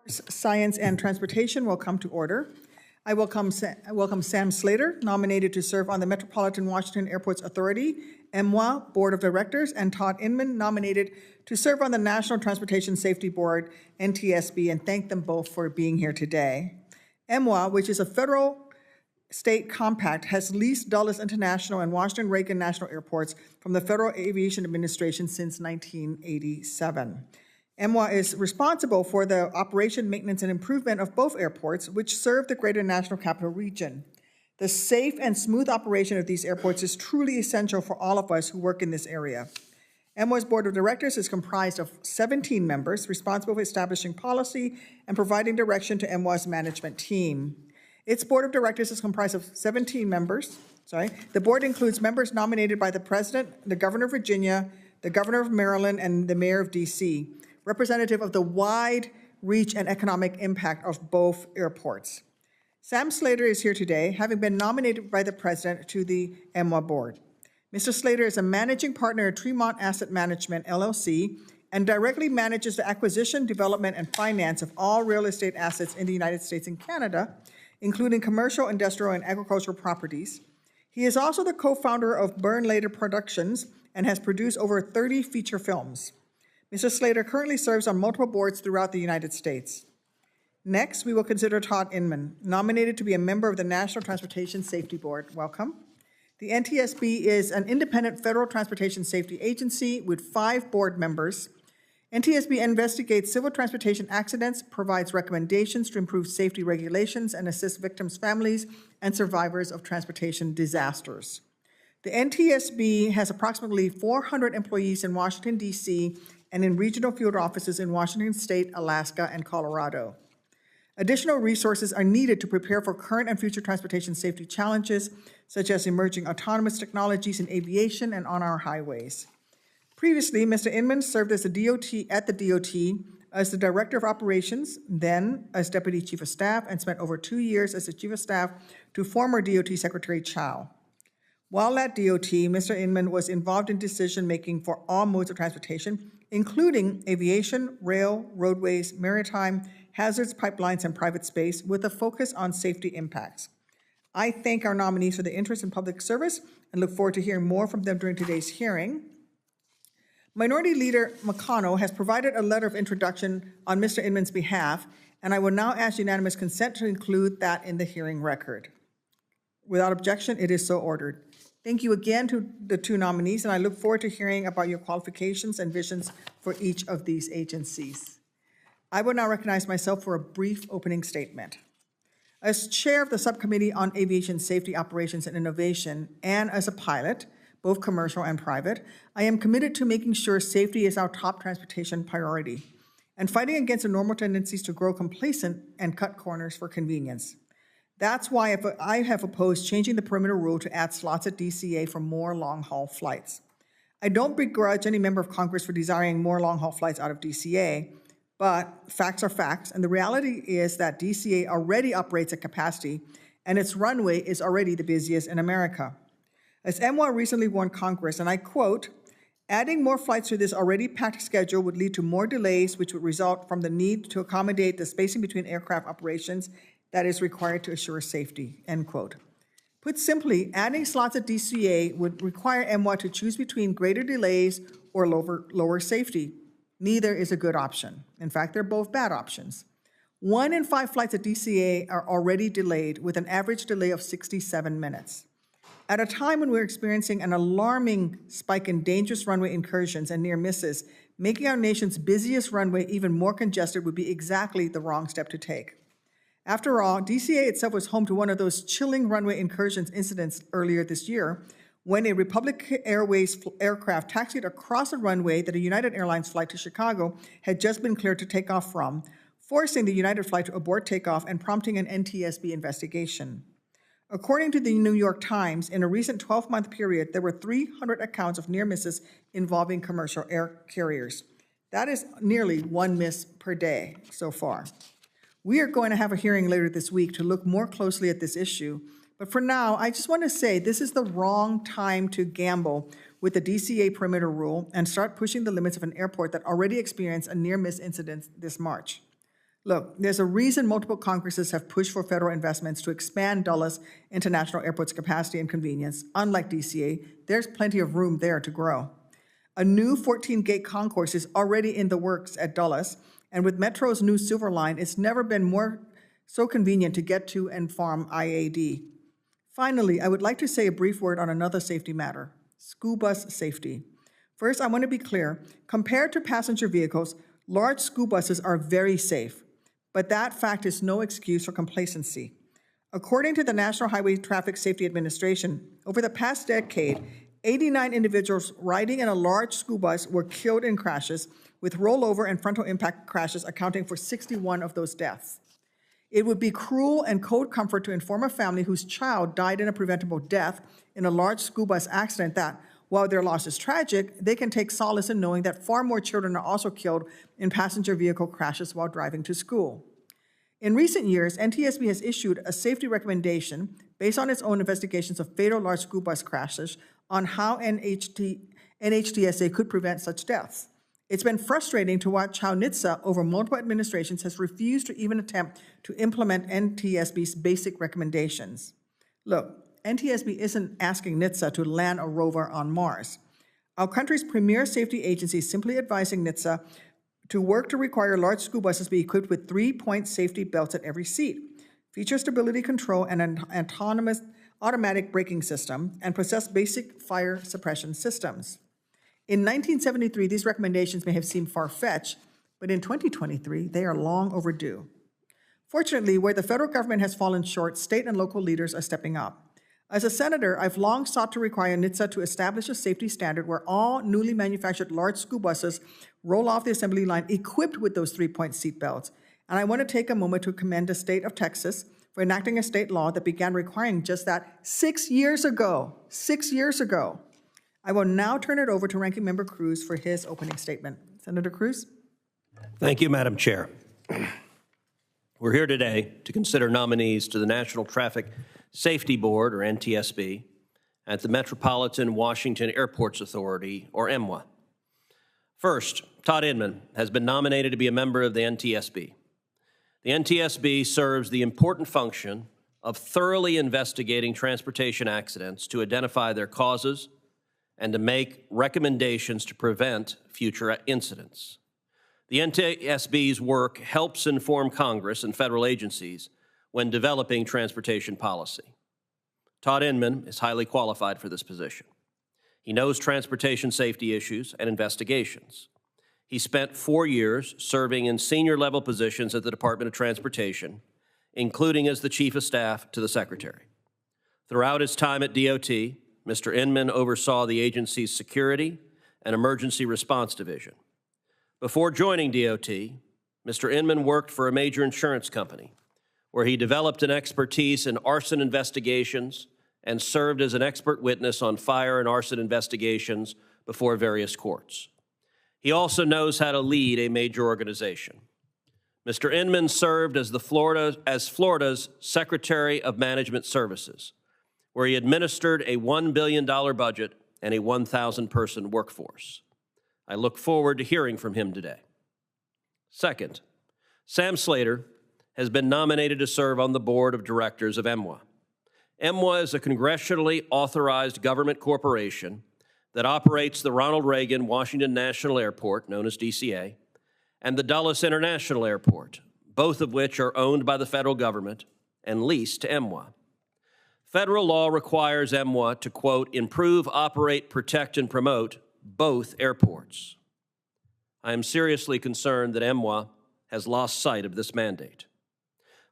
Science and Transportation will come to order. I welcome Sam Slater, nominated to serve on the Metropolitan Washington Airports Authority, MWA Board of Directors, and Todd Inman, nominated to serve on the National Transportation Safety Board, NTSB, and thank them both for being here today. MWA, which is a federal state compact, has leased Dulles International and Washington Reagan National Airports from the Federal Aviation Administration since 1987. MWA is responsible for the operation, maintenance, and improvement of both airports, which serve the Greater National Capital Region. The safe and smooth operation of these airports is truly essential for all of us who work in this area. MWA's Board of Directors is comprised of 17 members responsible for establishing policy and providing direction to MWA's management team. Its Board of Directors is comprised of 17 members. The board includes members nominated by the President, the Governor of Virginia, the Governor of Maryland, and the Mayor of D.C., representative of the wide reach and economic impact of both airports. Sam Slater is here today, having been nominated by the President to the MWA board. Mr. Slater is a managing partner at Tremont Asset Management, LLC, and directly manages the acquisition, development, and finance of all real estate assets in the United States and Canada, including commercial, industrial, and agricultural properties. He is also the co-founder of Burn Later Productions and has produced over 30 feature films. Mr. Slater currently serves on multiple boards throughout the United States. Next, we will consider Todd Inman, nominated to be a member of the National Transportation Safety Board. Welcome. The NTSB is an independent federal transportation safety agency with 5 board members. NTSB investigates civil transportation accidents, provides recommendations to improve safety regulations, and assists victims' families and survivors of transportation disasters. The NTSB has approximately 400 employees in Washington, D.C., and in regional field offices in Washington State, Alaska, and Colorado. Additional resources are needed to prepare for current and future transportation safety challenges, such as emerging autonomous technologies in aviation and on our highways. Previously, Mr. Inman served as at the DOT as the Director of Operations, then as Deputy Chief of Staff, and spent over 2 years as the Chief of Staff to former DOT Secretary Chow. While at DOT, Mr. Inman was involved in decision-making for all modes of transportation, including aviation, rail, roadways, maritime, hazards, pipelines, and private space, with a focus on safety impacts. I thank our nominees for their interest in public service and look forward to hearing more from them during today's hearing. Minority Leader McConnell has provided a letter of introduction on Mr. Inman's behalf, and I will now ask unanimous consent to include that in the hearing record. Without objection, it is so ordered. Thank you again to the 2 nominees, and I look forward to hearing about your qualifications and visions for each of these agencies. I will now recognize myself for a brief opening statement. As chair of the Subcommittee on Aviation Safety, Operations, and Innovation, and as a pilot, both commercial and private, I am committed to making sure safety is our top transportation priority and fighting against the normal tendencies to grow complacent and cut corners for convenience. That's why I have opposed changing the perimeter rule to add slots at DCA for more long-haul flights. I don't begrudge any member of Congress for desiring more long-haul flights out of DCA, but facts are facts, and the reality is that DCA already operates at capacity, and its runway is already the busiest in America. As MWA recently warned Congress, and I quote, "Adding more flights to this already packed schedule would lead to more delays, which would result from the need to accommodate the spacing between aircraft operations that is required to assure safety," end quote. Put simply, adding slots at DCA would require MWA to choose between greater delays or lower safety. Neither is a good option. In fact, they're both bad options. 1 in 5 flights at DCA are already delayed, with an average delay of 67 minutes. At a time when we're experiencing an alarming spike in dangerous runway incursions and near misses, making our nation's busiest runway even more congested would be exactly the wrong step to take. After all, DCA itself was home to one of those chilling runway incursions incidents earlier this year, when a Republic Airways aircraft taxied across a runway that a United Airlines flight to Chicago had just been cleared to take off from, forcing the United flight to abort takeoff and prompting an NTSB investigation. According to the New York Times, in a recent 12-month period, there were 300 accounts of near misses involving commercial air carriers. That is nearly 1 miss per day so far. We are going to have a hearing later this week to look more closely at this issue, but for now, I just want to say this is the wrong time to gamble with the DCA perimeter rule and start pushing the limits of an airport that already experienced a near-miss incident this March. Look, there's a reason multiple Congresses have pushed for federal investments to expand Dulles International Airport's capacity and convenience. Unlike DCA, there's plenty of room there to grow. A new 14-gate concourse is already in the works at Dulles, and with Metro's new Silver Line, it's never been so convenient to get to and from IAD. Finally, I would like to say a brief word on another safety matter, school bus safety. First, I want to be clear, compared to passenger vehicles, large school buses are very safe, but that fact is no excuse for complacency. According to the National Highway Traffic Safety Administration, over the past decade, 89 individuals riding in a large school bus were killed in crashes, with rollover and frontal impact crashes accounting for 61 of those deaths. It would be cruel and cold comfort to inform a family whose child died in a preventable death in a large school bus accident that, while their loss is tragic, they can take solace in knowing that far more children are also killed in passenger vehicle crashes while driving to school. In recent years, NTSB has issued a safety recommendation based on its own investigations of fatal large school bus crashes on how NHTSA could prevent such deaths. It's been frustrating to watch how NHTSA, over multiple administrations, has refused to even attempt to implement NTSB's basic recommendations. Look, NTSB isn't asking NHTSA to land a rover on Mars. Our country's premier safety agency is simply advising NHTSA to work to require large school buses be equipped with 3-point safety belts at every seat, feature stability control and an autonomous automatic braking system, and possess basic fire suppression systems. In 1973, these recommendations may have seemed far-fetched, but in 2023, they are long overdue. Fortunately, where the federal government has fallen short, state and local leaders are stepping up. As a senator, I've long sought to require NHTSA to establish a safety standard where all newly manufactured large school buses roll off the assembly line equipped with those 3-point seat belts. And I want to take a moment to commend the state of Texas for enacting a state law that began requiring just that 6 years ago. 6 years ago. I will now turn it over to Ranking Member Cruz for his opening statement. Senator Cruz? Thank you, Madam Chair. We're here today to consider nominees to the National Traffic Safety Board, or NTSB, at the Metropolitan Washington Airports Authority, or MWA. First, Todd Inman has been nominated to be a member of the NTSB. The NTSB serves the important function of thoroughly investigating transportation accidents to identify their causes and to make recommendations to prevent future incidents. The NTSB's work helps inform Congress and federal agencies when developing transportation policy. Todd Inman is highly qualified for this position. He knows transportation safety issues and investigations. He spent 4 years serving in senior-level positions at the Department of Transportation, including as the Chief of Staff to the Secretary. Throughout his time at DOT, Mr. Inman oversaw the agency's Security and Emergency Response Division. Before joining DOT, Mr. Inman worked for a major insurance company, where he developed an expertise in arson investigations and served as an expert witness on fire and arson investigations before various courts. He also knows how to lead a major organization. Mr. Inman served as Florida's Secretary of Management Services, where he administered a $1 billion budget and a 1,000-person workforce. I look forward to hearing from him today. Second, Sam Slater has been nominated to serve on the board of directors of MWA. MWA is a congressionally authorized government corporation that operates the Ronald Reagan Washington National Airport, known as DCA, and the Dulles International Airport, both of which are owned by the federal government and leased to MWA. Federal law requires MWA to, quote, improve, operate, protect, and promote both airports. I am seriously concerned that MWA has lost sight of this mandate.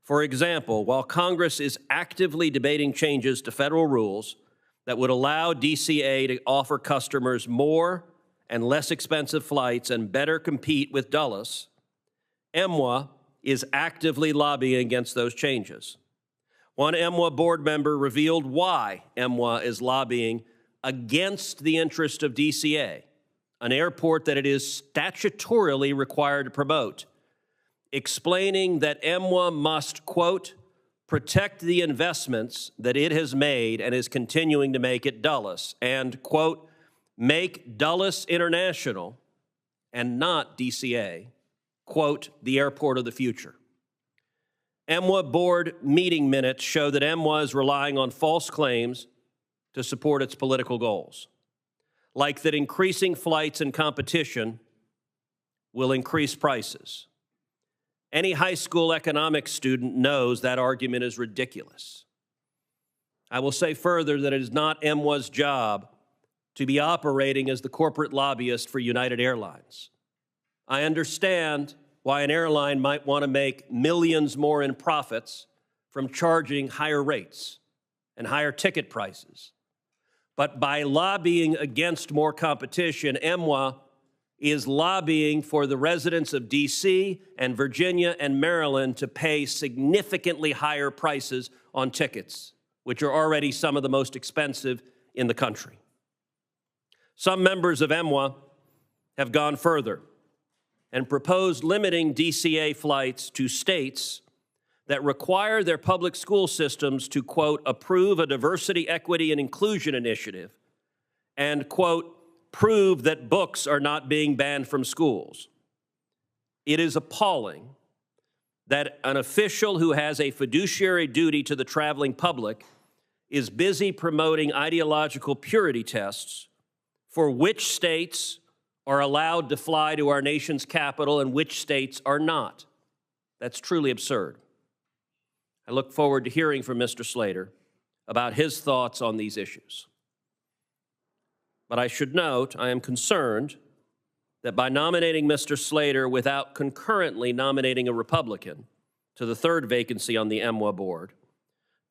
For example, while Congress is actively debating changes to federal rules that would allow DCA to offer customers more and less expensive flights and better compete with Dulles, MWA is actively lobbying against those changes. One MWA board member revealed why MWA is lobbying against the interest of DCA, an airport that it is statutorily required to promote, explaining that MWA must, quote, protect the investments that it has made and is continuing to make at Dulles, and, quote, make Dulles International and not DCA, quote, the airport of the future. EMWA board meeting minutes show that EMWA is relying on false claims to support its political goals, like that increasing flights and competition will increase prices. Any high school economics student knows that argument is ridiculous. I will say further that it is not EMWA's job to be operating as the corporate lobbyist for United Airlines. I understand why an airline might want to make millions more in profits from charging higher rates and higher ticket prices. But by lobbying against more competition, EMWA is lobbying for the residents of D.C. and Virginia and Maryland to pay significantly higher prices on tickets, which are already some of the most expensive in the country. Some members of EMWA have gone further and proposed limiting DCA flights to states that require their public school systems to, quote, approve a diversity, equity, and inclusion initiative and, quote, prove that books are not being banned from schools. It is appalling that an official who has a fiduciary duty to the traveling public is busy promoting ideological purity tests for which states are allowed to fly to our nation's capital and which states are not. That's truly absurd. I look forward to hearing from Mr. Slater about his thoughts on these issues. But I should note, I am concerned that by nominating Mr. Slater without concurrently nominating a Republican to the third vacancy on the EMWA board,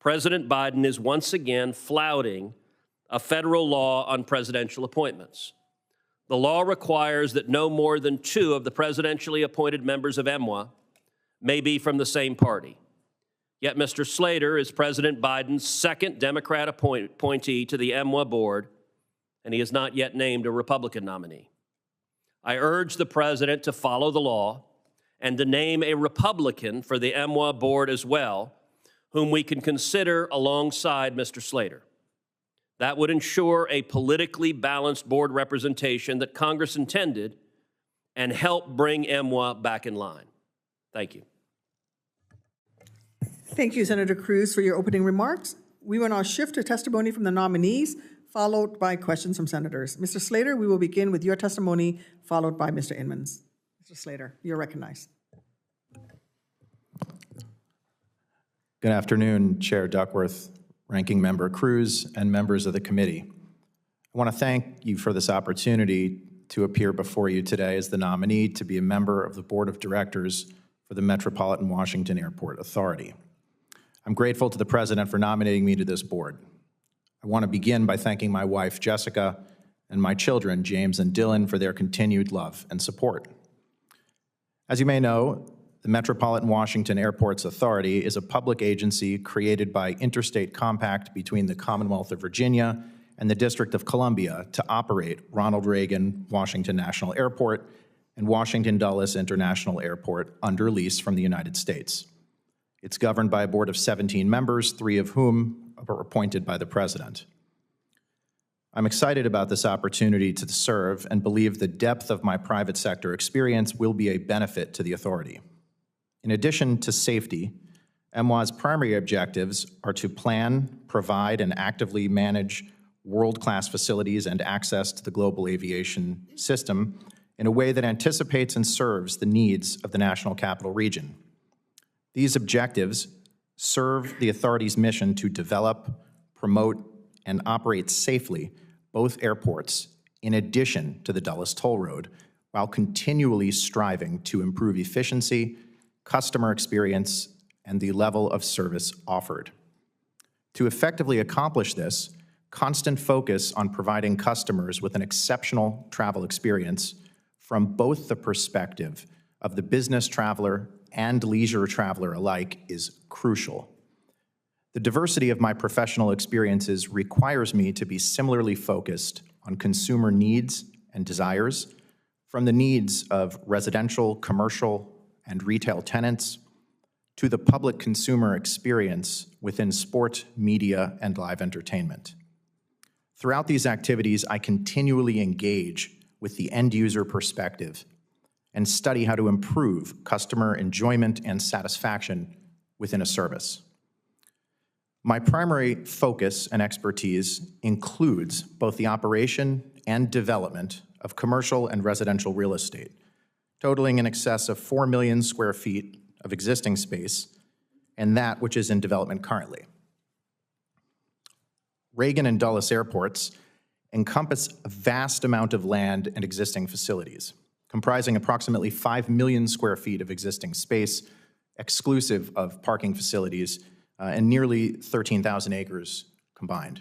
President Biden is once again flouting a federal law on presidential appointments. The law requires that no more than 2 of the presidentially appointed members of EMWA may be from the same party. Yet Mr. Slater is President Biden's second Democrat appointee to the EMWA board, and he has not yet named a Republican nominee. I urge the president to follow the law and to name a Republican for the EMWA board as well, whom we can consider alongside Mr. Slater. That would ensure a politically balanced board representation that Congress intended and help bring EMWA back in line. Thank you. Thank you, Senator Cruz, for your opening remarks. We will now shift to testimony from the nominees, followed by questions from senators. Mr. Slater, we will begin with your testimony, followed by Mr. Inman's. Mr. Slater, you're recognized. Good afternoon, Chair Duckworth, Ranking Member Cruz, and members of the committee. I want to thank you for this opportunity to appear before you today as the nominee to be a member of the Board of Directors for the Metropolitan Washington Airport Authority. I'm grateful to the President for nominating me to this board. I want to begin by thanking my wife, Jessica, and my children, James and Dylan, for their continued love and support. As you may know, the Metropolitan Washington Airports Authority is a public agency created by interstate compact between the Commonwealth of Virginia and the District of Columbia to operate Ronald Reagan Washington National Airport and Washington Dulles International Airport under lease from the United States. It's governed by a board of 17 members, 3 of whom are appointed by the President. I'm excited about this opportunity to serve and believe the depth of my private sector experience will be a benefit to the authority. In addition to safety, EMWA's primary objectives are to plan, provide, and actively manage world-class facilities and access to the global aviation system in a way that anticipates and serves the needs of the National Capital Region. These objectives serve the authority's mission to develop, promote, and operate safely both airports in addition to the Dulles Toll Road, while continually striving to improve efficiency, customer experience, and the level of service offered. To effectively accomplish this, constant focus on providing customers with an exceptional travel experience from both the perspective of the business traveler and leisure traveler alike is crucial. The diversity of my professional experiences requires me to be similarly focused on consumer needs and desires, from the needs of residential, commercial, and retail tenants, to the public consumer experience within sport, media, and live entertainment. Throughout these activities, I continually engage with the end user perspective and study how to improve customer enjoyment and satisfaction within a service. My primary focus and expertise includes both the operation and development of commercial and residential real estate, totaling in excess of 4 million square feet of existing space and that which is in development currently. Reagan and Dulles airports encompass a vast amount of land and existing facilities, comprising approximately 5 million square feet of existing space, exclusive of parking facilities, and nearly 13,000 acres combined.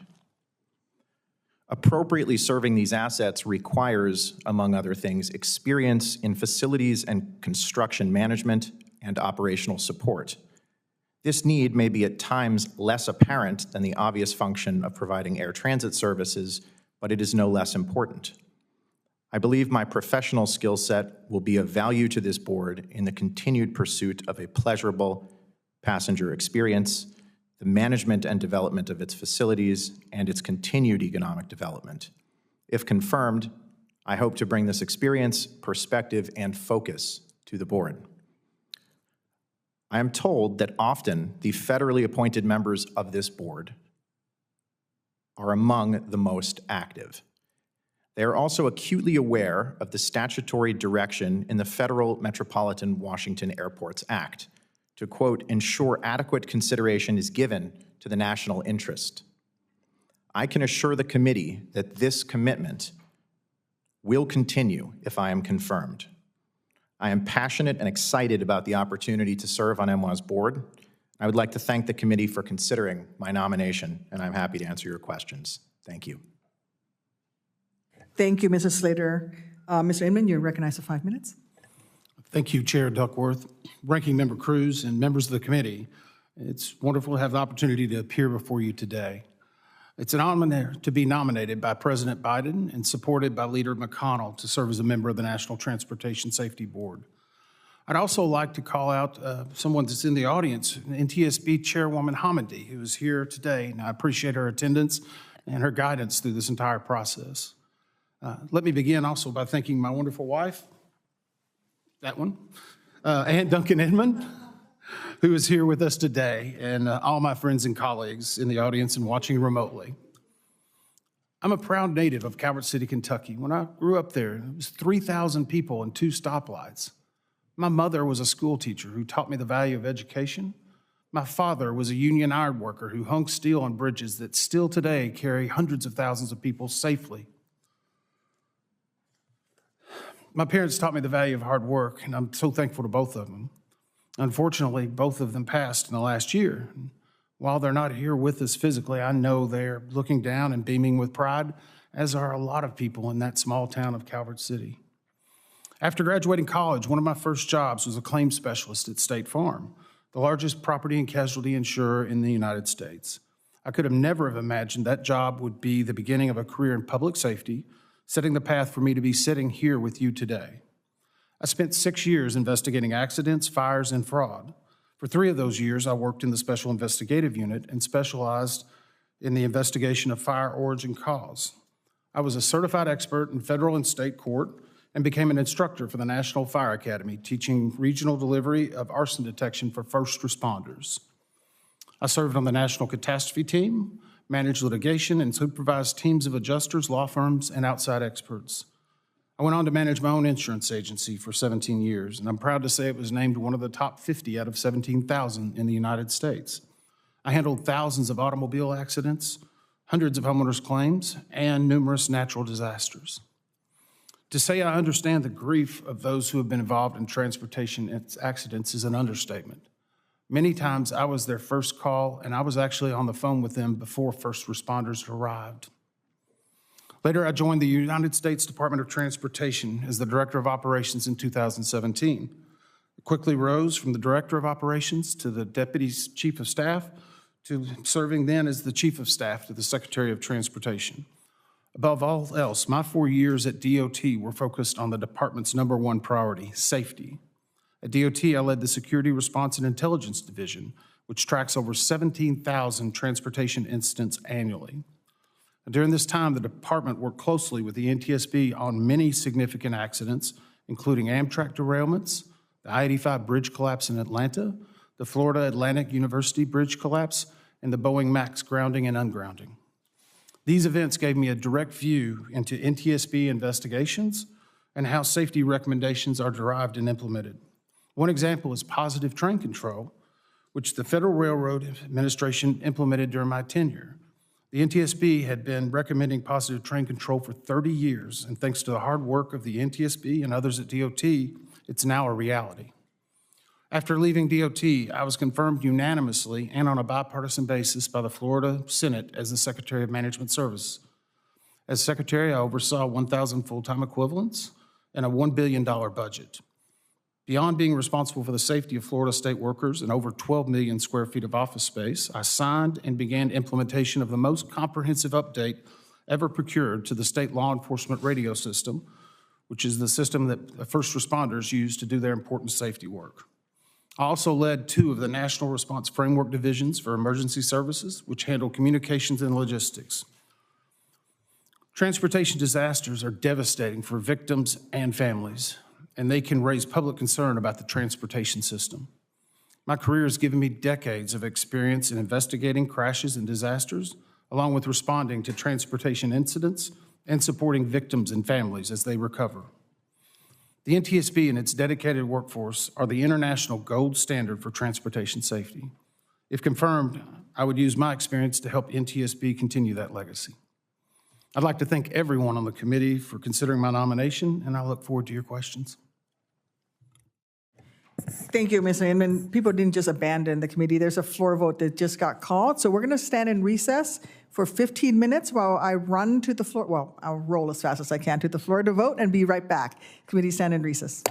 Appropriately serving these assets requires, among other things, experience in facilities and construction management and operational support. This need may be at times less apparent than the obvious function of providing air transit services, but it is no less important. I believe my professional skill set will be of value to this board in the continued pursuit of a pleasurable passenger experience, the management and development of its facilities, and its continued economic development. If confirmed, I hope to bring this experience, perspective, and focus to the board. I am told that often the federally appointed members of this board are among the most active. They are also acutely aware of the statutory direction in the Federal Metropolitan Washington Airports Act to, quote, ensure adequate consideration is given to the national interest. I can assure the committee that this commitment will continue if I am confirmed. I am passionate and excited about the opportunity to serve on MWA's board. I would like to thank the committee for considering my nomination, and I'm happy to answer your questions. Thank you. Thank you, Mrs. Slater. Mr. Inman, you're recognized for 5 minutes. Thank you, Chair Duckworth, Ranking Member Cruz, and members of the committee. It's wonderful to have the opportunity to appear before you today. It's an honor to be nominated by President Biden and supported by Leader McConnell to serve as a member of the National Transportation Safety Board. I'd also like to call out someone that's in the audience, NTSB Chairwoman Hamidi, who is here today, and I appreciate her attendance and her guidance through this entire process. Let me begin also by thanking my wonderful wife, that one, Ann Duncan Edmond, who is here with us today, and all my friends and colleagues in the audience and watching remotely. I'm a proud native of Calvert City, Kentucky. When I grew up there, it was 3,000 people and 2 stoplights. My mother was a school teacher who taught me the value of education. My father was a union iron worker who hung steel on bridges that still today carry hundreds of thousands of people safely. My parents taught me the value of hard work, and I'm so thankful to both of them. Unfortunately, both of them passed in the last year. While they're not here with us physically, I know they're looking down and beaming with pride, as are a lot of people in that small town of Calvert City. After graduating college, one of my first jobs was a claims specialist at State Farm, the largest property and casualty insurer in the United States. I could have never have imagined that job would be the beginning of a career in public safety, setting the path for me to be sitting here with you today. I spent 6 years investigating accidents, fires, and fraud. For 3 of those years, I worked in the Special Investigative Unit and specialized in the investigation of fire origin cause. I was a certified expert in federal and state court and became an instructor for the National Fire Academy, teaching regional delivery of arson detection for first responders. I served on the National Catastrophe Team, managed litigation, and supervised teams of adjusters, law firms, and outside experts. I went on to manage my own insurance agency for 17 years, and I'm proud to say it was named one of the top 50 out of 17,000 in the United States. I handled thousands of automobile accidents, hundreds of homeowners' claims, and numerous natural disasters. To say I understand the grief of those who have been involved in transportation accidents is an understatement. Many times I was their first call, and I was actually on the phone with them before first responders arrived. Later, I joined the United States Department of Transportation as the Director of Operations in 2017. I quickly rose from the Director of Operations to the Deputy Chief of Staff to serving then as the Chief of Staff to the Secretary of Transportation. Above all else, my 4 years at DOT were focused on the department's #1 priority, safety. At DOT, I led the Security Response and Intelligence Division, which tracks over 17,000 transportation incidents annually. During this time, the department worked closely with the NTSB on many significant accidents including Amtrak derailments, the I-85 bridge collapse in Atlanta, the Florida Atlantic University bridge collapse, and the Boeing MAX grounding and ungrounding. These events gave me a direct view into NTSB investigations and how safety recommendations are derived and implemented. One example is positive train control, which the Federal Railroad Administration implemented during my tenure. The NTSB had been recommending positive train control for 30 years, and thanks to the hard work of the NTSB and others at DOT, it's now a reality. After leaving DOT, I was confirmed unanimously and on a bipartisan basis by the Florida Senate as the Secretary of Management Services. As Secretary, I oversaw 1,000 full-time equivalents and a $1 billion budget. Beyond being responsible for the safety of Florida state workers and over 12 million square feet of office space, I signed and began implementation of the most comprehensive update ever procured to the state law enforcement radio system, which is the system that first responders use to do their important safety work. I also led 2 of the National Response Framework divisions for emergency services, which handle communications and logistics. Transportation disasters are devastating for victims and families, and they can raise public concern about the transportation system. My career has given me decades of experience in investigating crashes and disasters, along with responding to transportation incidents and supporting victims and families as they recover. The NTSB and its dedicated workforce are the international gold standard for transportation safety. If confirmed, I would use my experience to help NTSB continue that legacy. I'd like to thank everyone on the committee for considering my nomination, and I look forward to your questions. Thank you, Ms. Inman. People didn't just abandon the committee. There's a floor vote that just got called. So we're going to stand in recess for 15 minutes while I run to the floor. Well, I'll roll as fast as I can to the floor to vote and be right back. Committee stand in recess.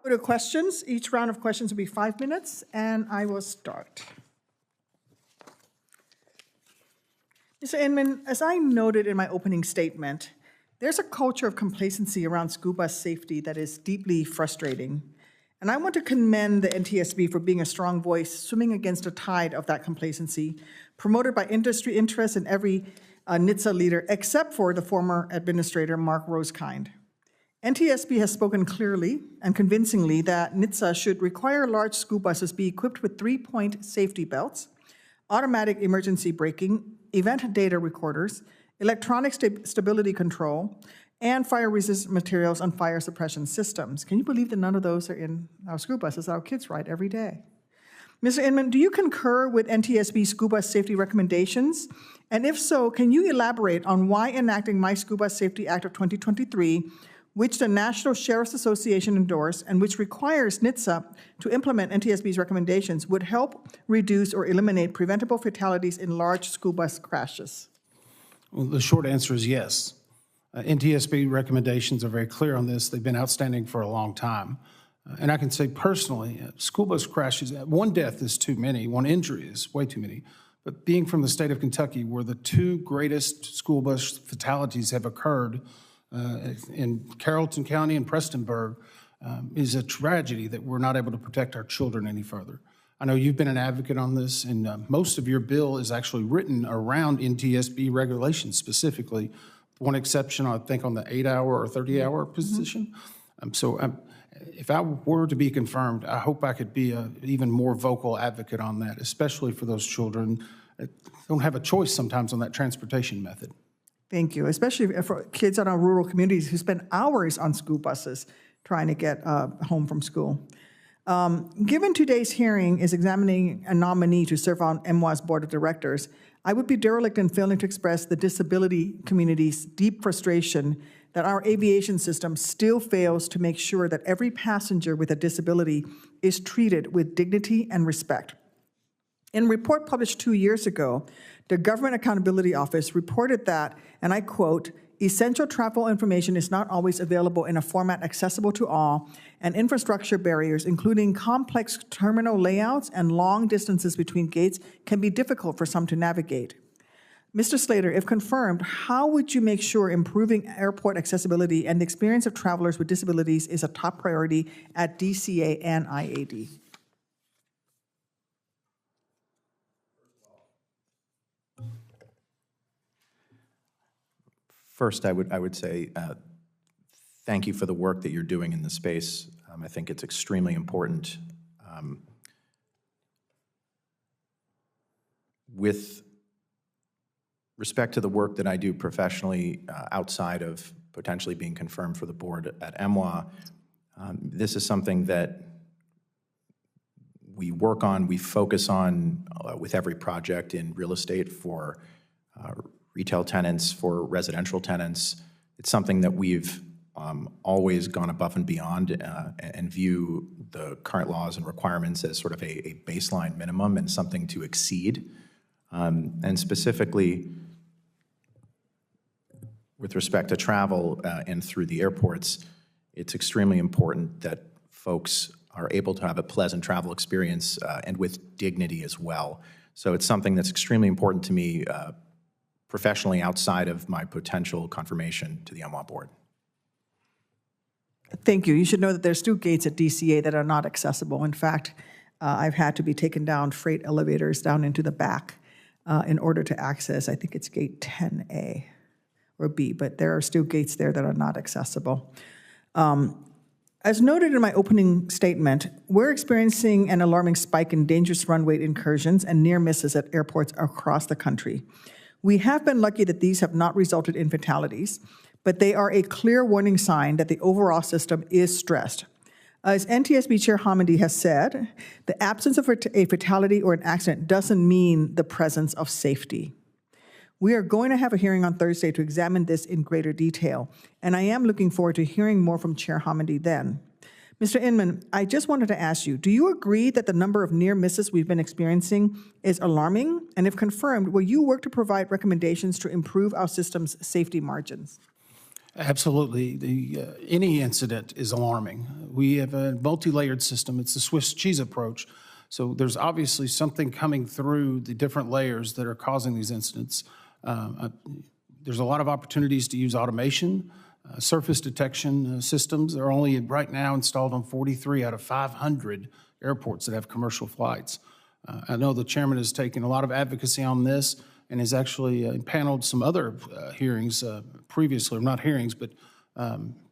Go to questions. Each round of questions will be 5 minutes, and I will start. Mr. Inman, as I noted in my opening statement, there's a culture of complacency around school bus safety that is deeply frustrating. And I want to commend the NTSB for being a strong voice, swimming against a tide of that complacency, promoted by industry interests and every NHTSA leader, except for the former administrator, Mark Rosekind. NTSB has spoken clearly and convincingly that NHTSA should require large school buses be equipped with 3-point safety belts, automatic emergency braking, event data recorders, electronic stability control, and fire-resistant materials and fire suppression systems. Can you believe that none of those are in our school buses our kids ride every day? Mr. Inman, do you concur with NTSB school bus safety recommendations? And if so, can you elaborate on why enacting My School Bus Safety Act of 2023, which the National Sheriff's Association endorsed and which requires NHTSA to implement NTSB's recommendations, would help reduce or eliminate preventable fatalities in large school bus crashes? Well, the short answer is yes. NTSB recommendations are very clear on this. They've been outstanding for a long time. And I can say personally, school bus crashes, one death is too many, one injury is way too many. But being from the state of Kentucky, where the two greatest school bus fatalities have occurred in Carrollton County and Prestonburg, is a tragedy that we're not able to protect our children any further. I know you've been an advocate on this, and most of your bill is actually written around NTSB regulations specifically. One exception, I think, on the 8-hour or 30-hour position. If I were to be confirmed, I hope I could be an even more vocal advocate on that, especially for those children that don't have a choice sometimes on that transportation method. Thank you, especially for kids in our rural communities who spend hours on school buses trying to get home from school. Given today's hearing is examining a nominee to serve on MWA's board of directors, I would be derelict in failing to express the disability community's deep frustration that our aviation system still fails to make sure that every passenger with a disability is treated with dignity and respect. In a report published 2 years ago, the Government Accountability Office reported that, and I quote, essential travel information is not always available in a format accessible to all, and infrastructure barriers, including complex terminal layouts and long distances between gates, can be difficult for some to navigate. Mr. Slater, if confirmed, how would you make sure improving airport accessibility and the experience of travelers with disabilities is a top priority at DCA and IAD? First, I would say thank you for the work that you're doing in this space. I think it's extremely important. With respect to the work that I do professionally outside of potentially being confirmed for the board at MWA, this is something that we work on, we focus on with every project in real estate for retail tenants, for residential tenants. It's something that we've always gone above and beyond and view the current laws and requirements as sort of a baseline minimum and something to exceed. And specifically, with respect to travel and through the airports, it's extremely important that folks are able to have a pleasant travel experience and with dignity as well. So it's something that's extremely important to me professionally outside of my potential confirmation to the MWA board. Thank you. You should know that there's still gates at DCA that are not accessible. In fact, I've had to be taken down freight elevators down into the back in order to access, I think it's gate 10A or B, but there are still gates there that are not accessible. As noted in my opening statement, we're experiencing an alarming spike in dangerous runway incursions and near misses at airports across the country. We have been lucky that these have not resulted in fatalities, but they are a clear warning sign that the overall system is stressed. As NTSB Chair Hamady has said, the absence of a fatality or an accident doesn't mean the presence of safety. We are going to have a hearing on Thursday to examine this in greater detail, and I am looking forward to hearing more from Chair Hamady then. Mr. Inman, I just wanted to ask you, do you agree that the number of near misses we've been experiencing is alarming? And if confirmed, will you work to provide recommendations to improve our system's safety margins? Absolutely. Any incident is alarming. We have a multi-layered system. It's the Swiss cheese approach. So there's obviously something coming through the different layers that are causing these incidents. There's a lot of opportunities to use automation. Surface detection systems are only right now installed on 43 out of 500 airports that have commercial flights. I know the chairman has taken a lot of advocacy on this and has actually impaneled some other hearings previously, or not hearings, but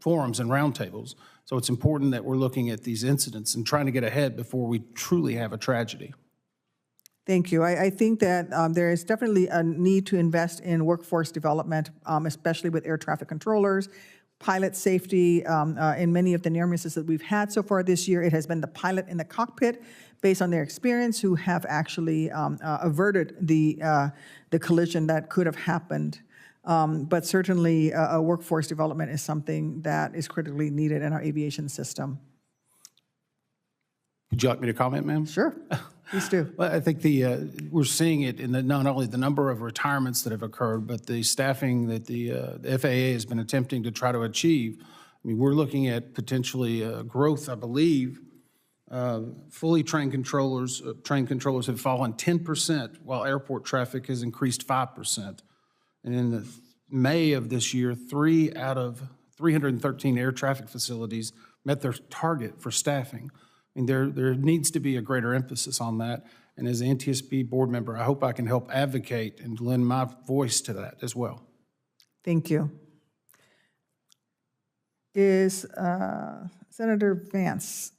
forums and roundtables. So it's important that we're looking at these incidents and trying to get ahead before we truly have a tragedy. Thank you. I think that there is definitely a need to invest in workforce development, especially with air traffic controllers, pilot safety. In many of the near misses that we've had so far this year, it has been the pilot in the cockpit, based on their experience, who have actually averted the collision that could have happened. But certainly, a workforce development is something that is critically needed in our aviation system. Would you like me to comment, ma'am? Sure, please do. Well, I think we're seeing it in not only the number of retirements that have occurred, but the staffing that the FAA has been attempting to try to achieve. I mean, we're looking at potentially growth, I believe. Fully trained controllers have fallen 10%, while airport traffic has increased 5%. And in May of this year, 3 out of 313 air traffic facilities met their target for staffing. I mean, there needs to be a greater emphasis on that. And as an NTSB board member, I hope I can help advocate and lend my voice to that as well. Thank you. Is Senator Vance?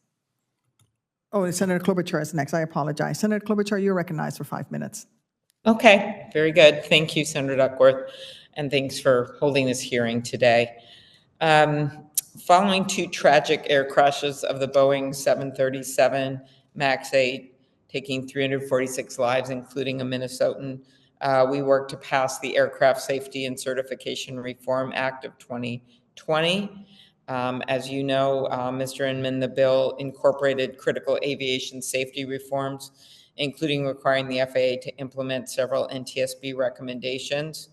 Oh, Senator Klobuchar is next. I apologize. Senator Klobuchar, you're recognized for 5 minutes. Okay, very good. Thank you, Senator Duckworth, and thanks for holding this hearing today. Following 2 tragic air crashes of the Boeing 737 MAX 8, taking 346 lives, including a Minnesotan, we worked to pass the Aircraft Safety and Certification Reform Act of 2020. As you know, Mr. Inman, the bill incorporated critical aviation safety reforms, including requiring the FAA to implement several NTSB recommendations.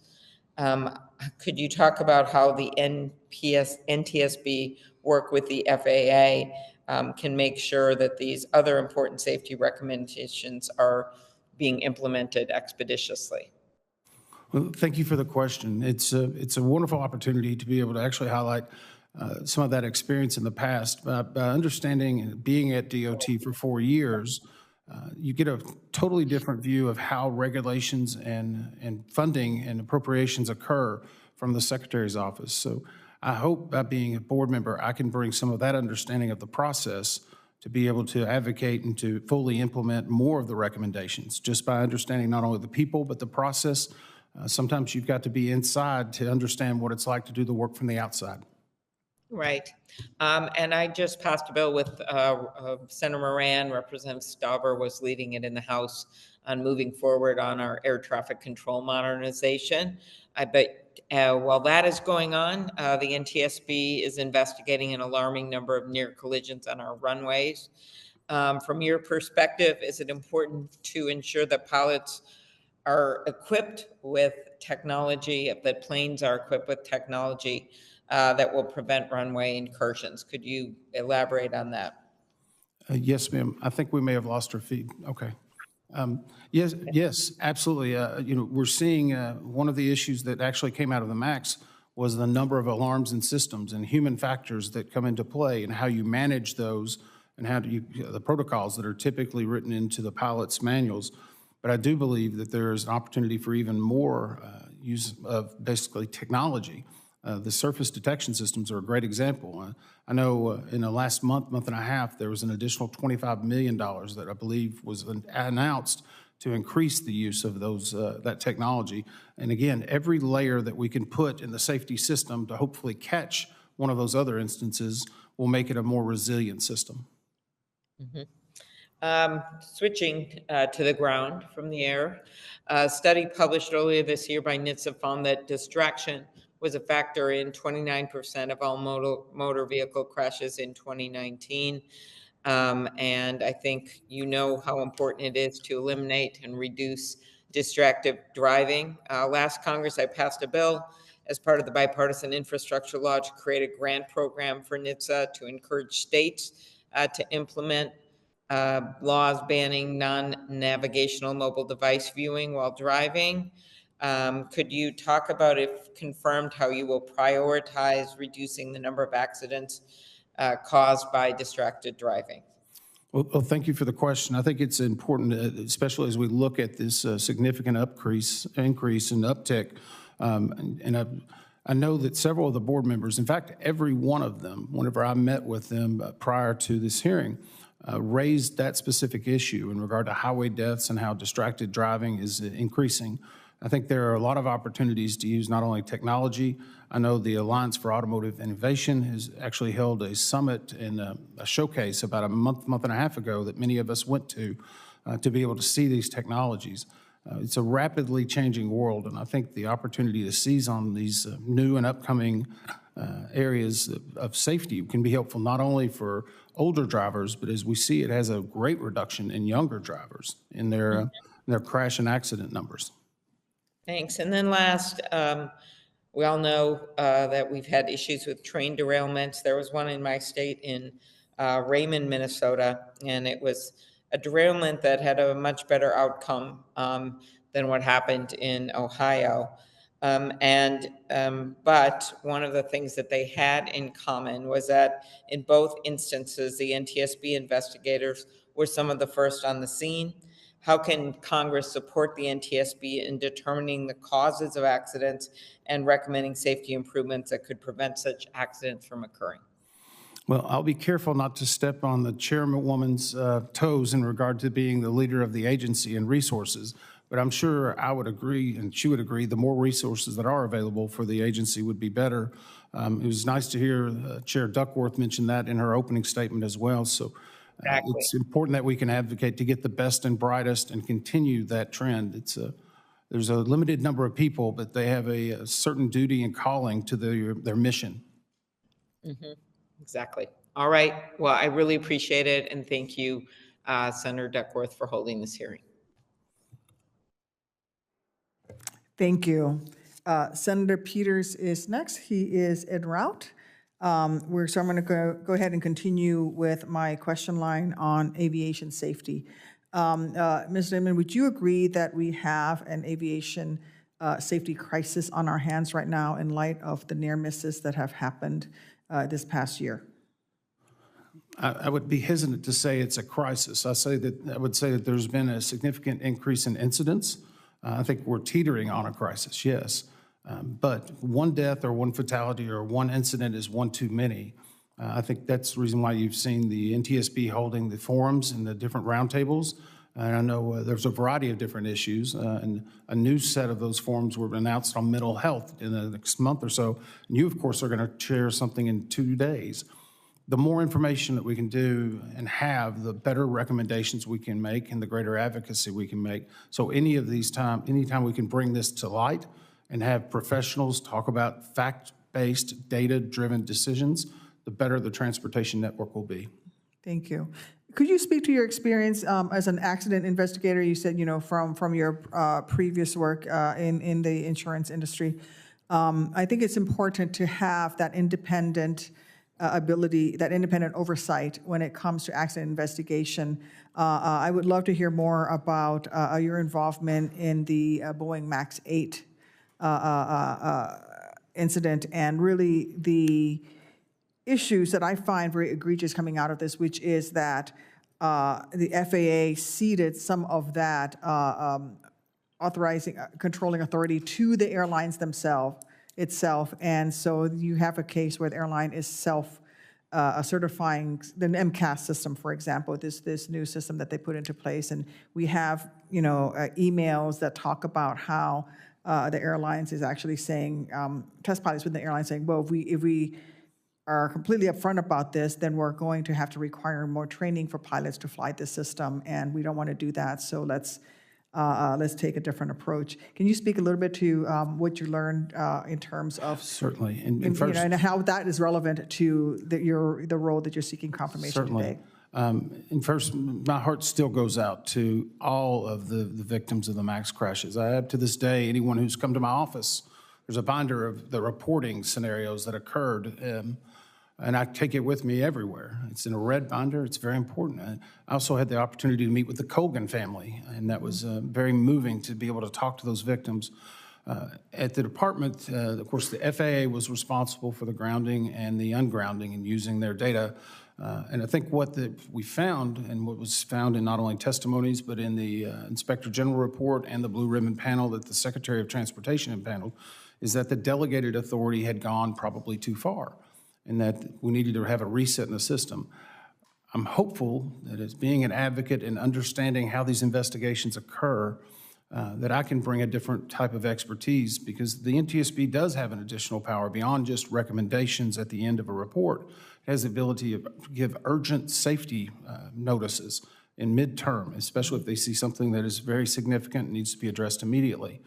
Could you talk about how the NTSB work with the FAA can make sure that these other important safety recommendations are being implemented expeditiously? Well, thank you for the question. It's a wonderful opportunity to be able to actually highlight some of that experience in the past. By understanding and being at DOT for 4 years, you get a totally different view of how regulations and funding and appropriations occur from the Secretary's office. So I hope by being a board member, I can bring some of that understanding of the process to be able to advocate and to fully implement more of the recommendations, just by understanding not only the people, but the process. Sometimes you've got to be inside to understand what it's like to do the work from the outside. Right. And I just passed a bill with Senator Moran. Representative Stauber was leading it in the House on moving forward on our air traffic control modernization. I bet while that is going on, the NTSB is investigating an alarming number of near collisions on our runways. From your perspective, is it important to ensure that pilots are equipped with technology, that planes are equipped with technology that will prevent runway incursions? Could you elaborate on that? Yes, ma'am. I think we may have lost our feed. Okay. Yes, absolutely. We're seeing one of the issues that actually came out of the MAX was the number of alarms and systems and human factors that come into play, and how you manage those, and how do you the protocols that are typically written into the pilot's manuals. But I do believe that there is an opportunity for even more use of basically technology. The surface detection systems are a great example. I know in the last month and a half, there was an additional $25 million that I believe was announced to increase the use of those that technology. And again, every layer that we can put in the safety system to hopefully catch one of those other instances will make it a more resilient system. Mm-hmm. Switching to the ground from the air, a study published earlier this year by NHTSA found that distraction was a factor in 29% of all motor vehicle crashes in 2019. And I think you know how important it is to eliminate and reduce distracted driving. Last Congress, I passed a bill as part of the bipartisan infrastructure law to create a grant program for NHTSA to encourage states to implement laws banning non-navigational mobile device viewing while driving. Could you talk about, if confirmed, how you will prioritize reducing the number of accidents caused by distracted driving? Well, thank you for the question. I think it's important, especially as we look at this significant increase and uptick. I know that several of the board members, in fact, every one of them, whenever I met with them prior to this hearing, raised that specific issue in regard to highway deaths and how distracted driving is increasing. I think there are a lot of opportunities to use not only technology. I know the Alliance for Automotive Innovation has actually held a summit and a showcase about a month and a half ago that many of us went to be able to see these technologies. It's a rapidly changing world, and I think the opportunity to seize on these new and upcoming areas of safety can be helpful not only for older drivers, but as we see, it has a great reduction in younger drivers in their crash and accident numbers. Thanks. And then last, we all know that we've had issues with train derailments. There was one in my state in Raymond, Minnesota, and it was a derailment that had a much better outcome than what happened in Ohio. But one of the things that they had in common was that in both instances, the NTSB investigators were some of the first on the scene. How can Congress support the NTSB in determining the causes of accidents and recommending safety improvements that could prevent such accidents from occurring? Well, I'll be careful not to step on the chairwoman's toes in regard to being the leader of the agency and resources, but I'm sure I would agree, and she would agree, the more resources that are available for the agency would be better. It was nice to hear Chair Duckworth mention that in her opening statement as well. So exactly. It's important that we can advocate to get the best and brightest and continue that trend. There's a limited number of people, but they have a certain duty and calling to their mission. Mm-hmm. Exactly. All right. Well, I really appreciate it, and thank you, Senator Duckworth, for holding this hearing. Thank you. Senator Peters is next. He is en route. So I'm going to go ahead and continue with my question line on aviation safety. Ms. Inman, would you agree that we have an aviation safety crisis on our hands right now in light of the near misses that have happened this past year? I would be hesitant to say it's a crisis. I would say that there's been a significant increase in incidents. I think we're teetering on a crisis, yes. But one death or one fatality or one incident is one too many. I think that's the reason why you've seen the NTSB holding the forums and the different roundtables. And I know there's a variety of different issues, and a new set of those forums were announced on mental health in the next month or so. And you, of course, are going to share something in 2 days. The more information that we can do and have, the better recommendations we can make and the greater advocacy we can make. So anytime we can bring this to light and have professionals talk about fact-based, data-driven decisions, the better the transportation network will be. Thank you. Could you speak to your experience as an accident investigator? You said, from your previous work in the insurance industry. I think it's important to have that independent ability, that independent oversight when it comes to accident investigation. I would love to hear more about your involvement in the Boeing MAX 8 incident and really the issues that I find very egregious coming out of this, which is that the FAA ceded some of that controlling authority to the airlines itself, and so you have a case where the airline is certifying the MCAS system, for example, this new system that they put into place, and we have emails that talk about how the airlines is actually saying, test pilots within the airline saying, well, if we are completely upfront about this, then we're going to have to require more training for pilots to fly this system, and we don't want to do that. So let's take a different approach. Can you speak a little bit to what you learned in terms of certainly, and how that is relevant to the role that you're seeking confirmation certainly. Today? And first, my heart still goes out to all of the victims of the MAX crashes. I have to this day anyone who's come to my office. there's a binder of the reporting scenarios that occurred, and I take it with me everywhere. It's in a red binder. It's very important. I also had the opportunity to meet with the Colgan family, and that was very moving to be able to talk to those victims. At the department, of course, the FAA was responsible for the grounding and the ungrounding and using their data. And I think what we found, and what was found in not only testimonies, but in the Inspector General report and the Blue Ribbon panel that the Secretary of Transportation impaneled, is that the delegated authority had gone probably too far, and that we needed to have a reset in the system. I'm hopeful that as being an advocate and understanding how these investigations occur, that I can bring a different type of expertise, because the NTSB does have an additional power beyond just recommendations at the end of a report. It has the ability to give urgent safety notices in midterm, especially if they see something that is very significant and needs to be addressed immediately.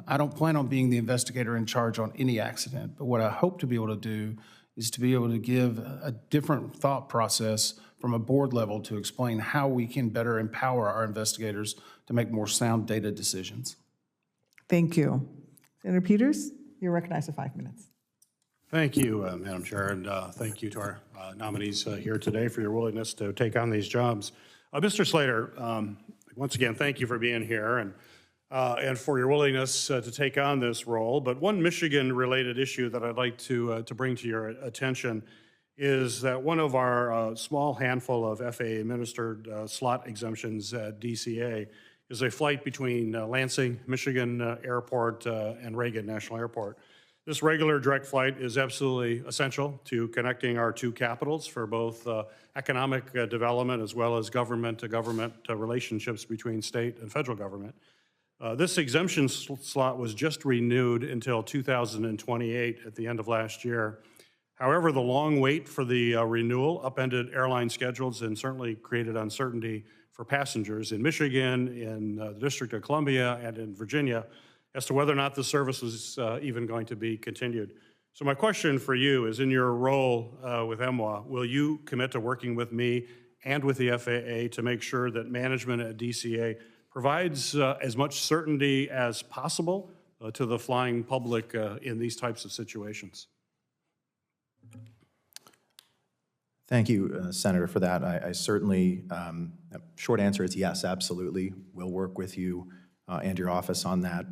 I don't plan on being the investigator in charge on any accident, but what I hope to be able to do is to be able to give a different thought process from a board level to explain how we can better empower our investigators to make more sound data decisions. Thank you. Senator Peters, you're recognized for 5 minutes. Thank you, Madam Chair, and thank you to our nominees here today for your willingness to take on these jobs. Mr. Slater, once again, thank you for being here and for your willingness to take on this role. But one Michigan-related issue that I'd like to bring to your attention is that one of our small handful of FAA-administered slot exemptions at DCA is a flight between Lansing, Michigan Airport and Reagan National Airport. This regular direct flight is absolutely essential to connecting our two capitals for both economic development as well as government-to-government relationships between state and federal government. This exemption slot was just renewed until 2028 at the end of last year. However, the long wait for the renewal upended airline schedules and certainly created uncertainty for passengers in Michigan, in the District of Columbia, and in Virginia as to whether or not the service was even going to be continued. So my question for you is, in your role with EMWA, will you commit to working with me and with the FAA to make sure that management at DCA provides as much certainty as possible to the flying public in these types of situations? Thank you, Senator, for that. I certainly, short answer is yes, absolutely. We'll work with you and your office on that,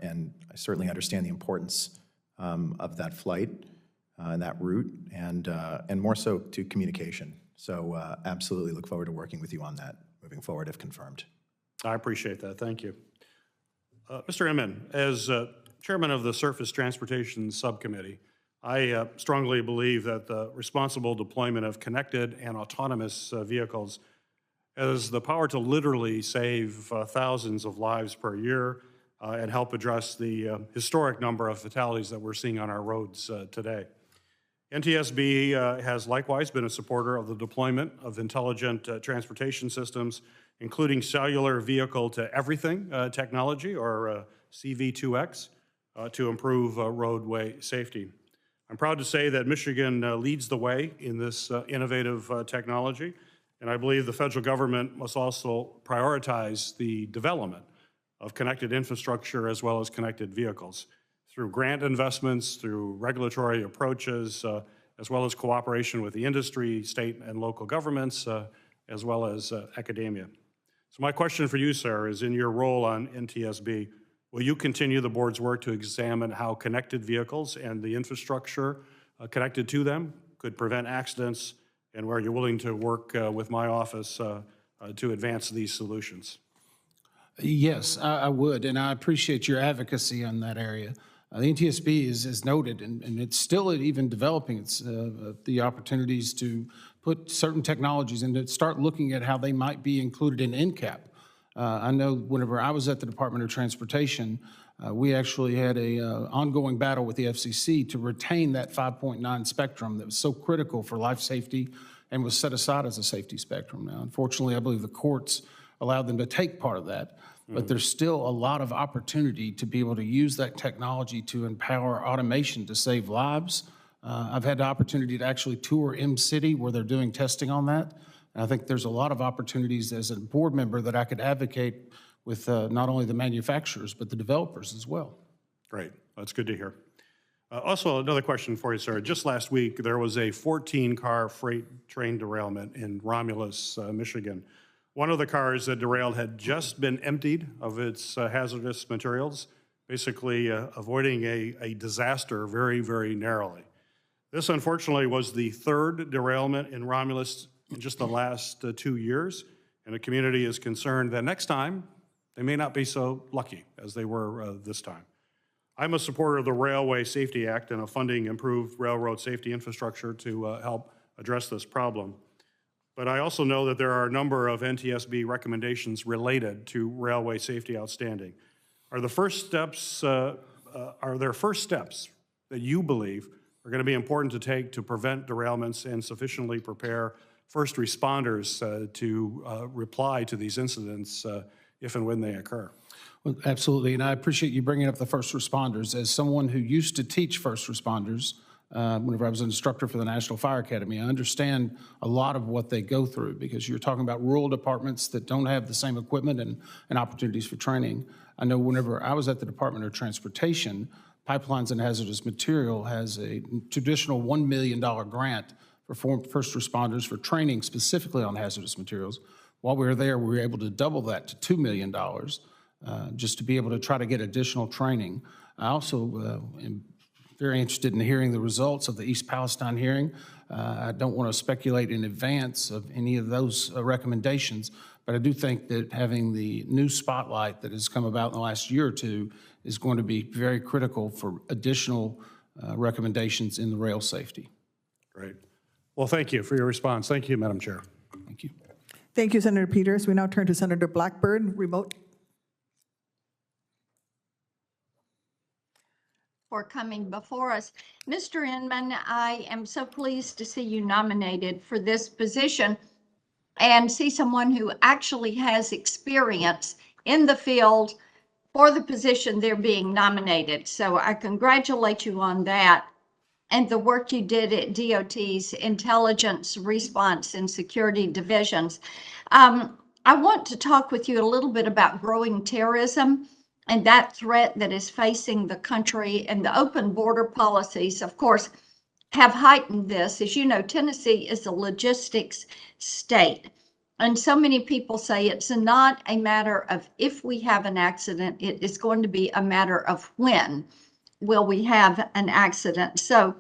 and I certainly understand the importance of that flight and that route, and more so to communication. So absolutely look forward to working with you on that moving forward if confirmed. I appreciate that. Thank you. Mr. Inman, as chairman of the Surface Transportation Subcommittee, I strongly believe that the responsible deployment of connected and autonomous vehicles has the power to literally save thousands of lives per year and help address the historic number of fatalities that we're seeing on our roads today. NTSB has likewise been a supporter of the deployment of intelligent transportation systems, including cellular vehicle-to-everything technology, or CV2X, to improve roadway safety. I'm proud to say that Michigan leads the way in this innovative technology, and I believe the federal government must also prioritize the development of connected infrastructure as well as connected vehicles through grant investments, through regulatory approaches, as well as cooperation with the industry, state and local governments, as well as academia. So my question for you, sir, is in your role on NTSB, will you continue the board's work to examine how connected vehicles and the infrastructure connected to them could prevent accidents, and where you're willing to work with my office to advance these solutions? Yes, I would, and I appreciate your advocacy on that area. The NTSB is noted, and it's still even developing the opportunities to put certain technologies and to start looking at how they might be included in NCAP. I know whenever I was at the Department of Transportation, we actually had a ongoing battle with the FCC to retain that 5.9 spectrum that was so critical for life safety and was set aside as a safety spectrum. Now, unfortunately, I believe the courts allowed them to take part of that, but there's still a lot of opportunity to be able to use that technology to empower automation to save lives. I've had the opportunity to actually tour M-City where they're doing testing on that. And I think there's a lot of opportunities as a board member that I could advocate with not only the manufacturers, but the developers as well. Great. That's good to hear. Also, another question for you, sir. Just last week, there was a 14-car freight train derailment in Romulus, Michigan. One of the cars that derailed had just been emptied of its hazardous materials, basically avoiding a disaster very, very narrowly. This, unfortunately, was the third derailment in Romulus in just the last 2 years, and the community is concerned that next time they may not be so lucky as they were this time. I'm a supporter of the Railway Safety Act and of funding improved railroad safety infrastructure to help address this problem. But I also know that there are a number of NTSB recommendations related to railway safety outstanding. Are there first steps that you believe are going to be important to take to prevent derailments and sufficiently prepare first responders to reply to these incidents if and when they occur? Well, absolutely, and I appreciate you bringing up the first responders. As someone who used to teach first responders, whenever I was an instructor for the National Fire Academy, I understand a lot of what they go through because you're talking about rural departments that don't have the same equipment and opportunities for training. I know whenever I was at the Department of Transportation, Pipelines and Hazardous Material has a traditional $1 million grant for first responders for training specifically on hazardous materials. While we were there, we were able to double that to $2 million. Just to be able to try to get additional training. I also am very interested in hearing the results of the East Palestine hearing. I don't want to speculate in advance of any of those recommendations, but I do think that having the new spotlight that has come about in the last year or two is going to be very critical for additional recommendations in the rail safety. Great. Well, thank you for your response. Thank you, Madam Chair. Thank you. Thank you, Senator Peters. We now turn to Senator Blackburn, remote. For coming before us. Mr. Inman, I am so pleased to see you nominated for this position and see someone who actually has experience in the field for the position they're being nominated. So I congratulate you on that and the work you did at DOT's Intelligence Response and Security Divisions. I want to talk with you a little bit about growing terrorism and that threat that is facing the country, and the open border policies, of course, have heightened this. As you know, Tennessee is a logistics state. And so many people say it's not a matter of if we have an accident, it is going to be a matter of when will we have an accident. So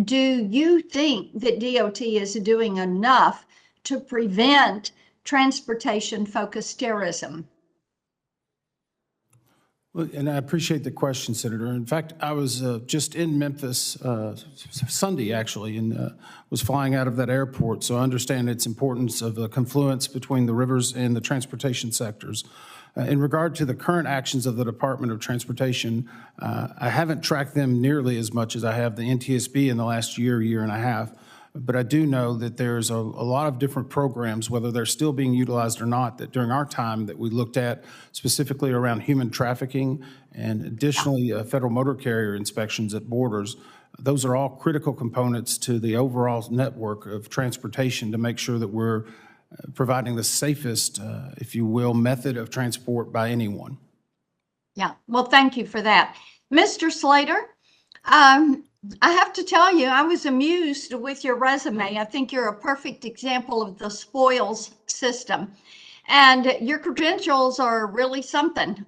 do you think that DOT is doing enough to prevent transportation-focused terrorism? Well, and I appreciate the question, Senator. In fact, I was just in Memphis Sunday, actually, and was flying out of that airport. So I understand its importance of the confluence between the rivers and the transportation sectors. In regard to the current actions of the Department of Transportation, I haven't tracked them nearly as much as I have the NTSB in the last year and a half. But I do know that there's a lot of different programs, whether they're still being utilized or not, that during our time that we looked at specifically around human trafficking and additionally federal motor carrier inspections at borders. Those are all critical components to the overall network of transportation to make sure that we're providing the safest, if you will, method of transport by anyone. Yeah, well, thank you for that. Mr. Slater, I have to tell you, I was amused with your resume. I think you're a perfect example of the spoils system. And your credentials are really something.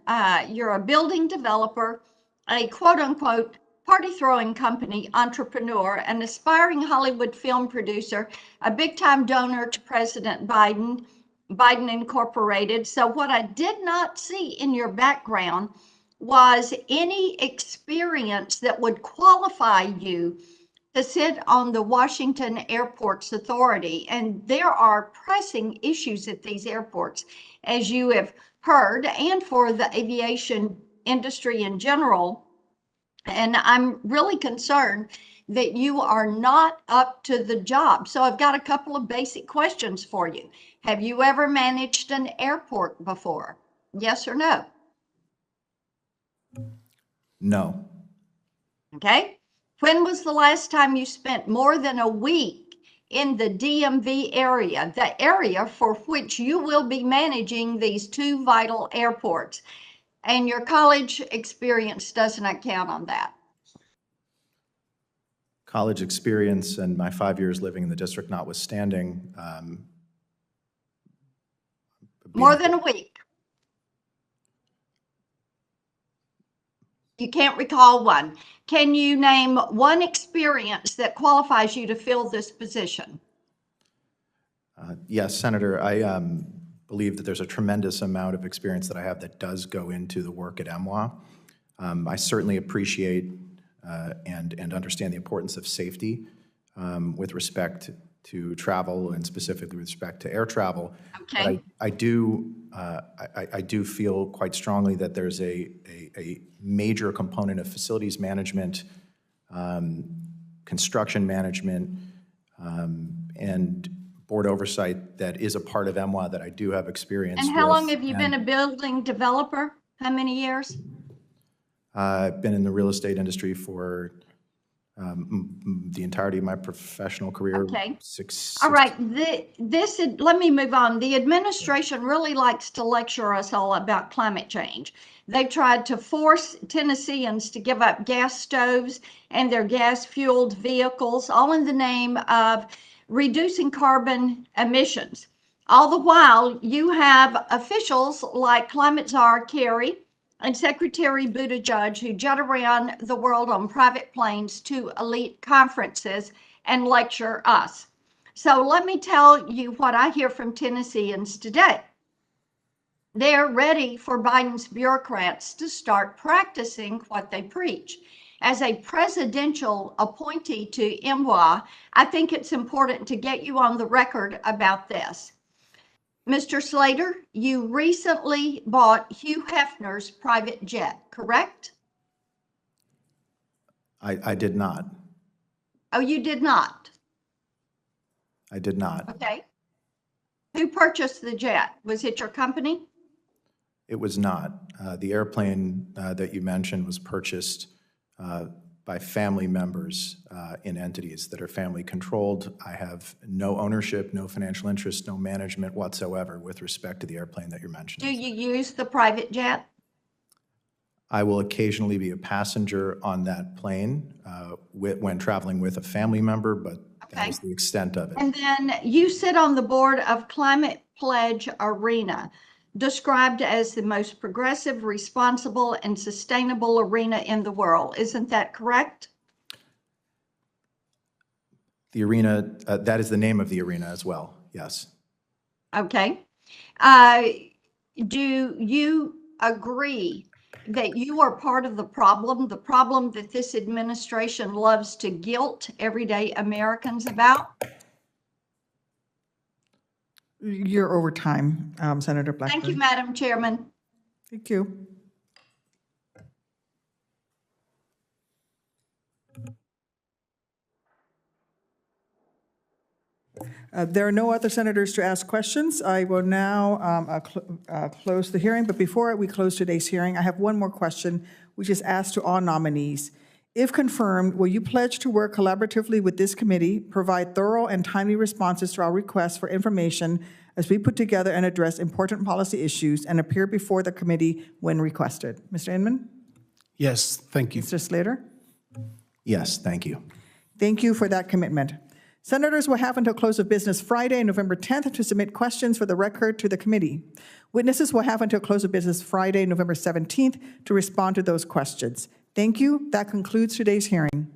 You're a building developer, a quote unquote party throwing company entrepreneur, an aspiring Hollywood film producer, a big time donor to President Biden, Biden Incorporated. So what I did not see in your background was any experience that would qualify you to sit on the Washington Airports Authority. And there are pressing issues at these airports, as you have heard, and for the aviation industry in general. And I'm really concerned that you are not up to the job. So I've got a couple of basic questions for you. Have you ever managed an airport before? Yes or no? No. Okay. When was the last time you spent more than a week in the DMV area, the area for which you will be managing these two vital airports? And your college experience does not count on that. College experience and my 5 years living in the district notwithstanding. More than a week. You can't recall one. Can you name one experience that qualifies you to fill this position? Yes, Senator, I believe that there's a tremendous amount of experience that I have that does go into the work at MWA. I certainly appreciate and understand the importance of safety with respect to travel and specifically with respect to air travel. Okay. But I do feel quite strongly that there's a major component of facilities management, construction management, and board oversight that is a part of MWA that I do have experience with. And how long have you been a building developer? How many years? I've been in the real estate industry for the entirety of my professional career. Okay. Six. All right. Let me move on. The administration really likes to lecture us all about climate change. They've tried to force Tennesseans to give up gas stoves and their gas-fueled vehicles, all in the name of reducing carbon emissions. All the while, you have officials like Climate Czar Kerry and Secretary Buttigieg who jet around the world on private planes to elite conferences and lecture us. So let me tell you what I hear from Tennesseans today. They're ready for Biden's bureaucrats to start practicing what they preach. As a presidential appointee to MWA, I think it's important to get you on the record about this. Mr. Slater, you recently bought Hugh Hefner's private jet, correct? I did not. Oh, you did not? I did not. Okay. Who purchased the jet? Was it your company? It was not. The airplane that you mentioned was purchased by family members in entities that are family controlled. I have no ownership, no financial interest, no management whatsoever with respect to the airplane that you're mentioning. Do you use the private jet? I will occasionally be a passenger on that plane when traveling with a family member, but that is the extent of it. And then you sit on the board of Climate Pledge Arena, described as the most progressive, responsible, and sustainable arena in the world. Isn't that correct? The arena, that is the name of the arena as well, yes. Okay. Do you agree that you are part of the problem that this administration loves to guilt everyday Americans about? You're over time, Senator Blackburn. Thank you, Madam Chairman. Thank you. There are no other senators to ask questions. I will now close the hearing, but before we close today's hearing, I have one more question, which is asked to all nominees. If confirmed, will you pledge to work collaboratively with this committee, provide thorough and timely responses to our requests for information as we put together and address important policy issues and appear before the committee when requested? Mr. Inman? Yes, thank you. Mr. Slater? Yes, thank you. Thank you for that commitment. Senators will have until close of business Friday, November 10th, to submit questions for the record to the committee. Witnesses will have until close of business Friday, November 17th, to respond to those questions. Thank you. That concludes today's hearing.